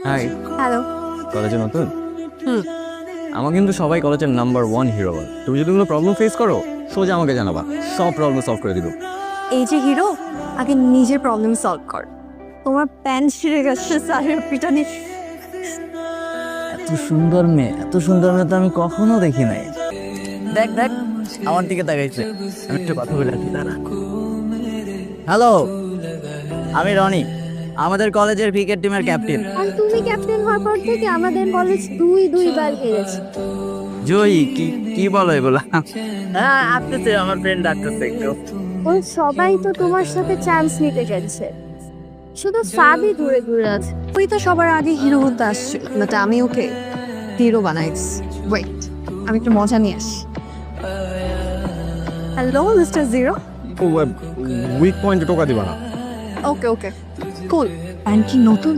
High, hello. কলেজে নতুন? হুম। আমার কিন্তু সবাই কলেজের নাম্বার 1 হিরো বল। তুমি যদি কোনো প্রবলেম ফেস করো সোজা আমাকে জানাবা, সব প্রবলেম সলভ করে দিব। এই যে হিরো, আগে নিজের প্রবলেম সলভ কর। তোমার প্যান্ট ছিঁড়ে গেছে স্যারের পিটানি। এত সুন্দর মেয়ে তো আমি কখনো দেখি নাই। দেখ দেখ, আমার দিকে তাকাইছে। আমি একটু কথা বলে আসি, দাঁড়া। হ্যালো, আমি রনি, আমাদের কলেজের ক্রিকেট টিমের ক্যাপ্টেন। আর তুমি ক্যাপ্টেন হওয়ার পর থেকে আমাদের কলেজ দুইবার হেরেছে। জয়ী, কি কি বলো এগুলা? হ্যাঁ, আসতেছে, আমার ফ্রেন্ড ডাকতেছে একটু। ওই সবাই তো তোমার সাথে চান্স নিতে গেছে, শুধু সাবই দূরে দূরে আছে। তুই তো সবার আগে হিরো হতে আসছে, বাট আমি ওকে হিরো বানাইছি। ওয়েট, আমি একটু মজা নিয়ে আসি। Hello mister zero. উইক পয়েন্টে টোকা দিবা না। ওকে ওকে, কুল। প্যান্ট কি নতুন?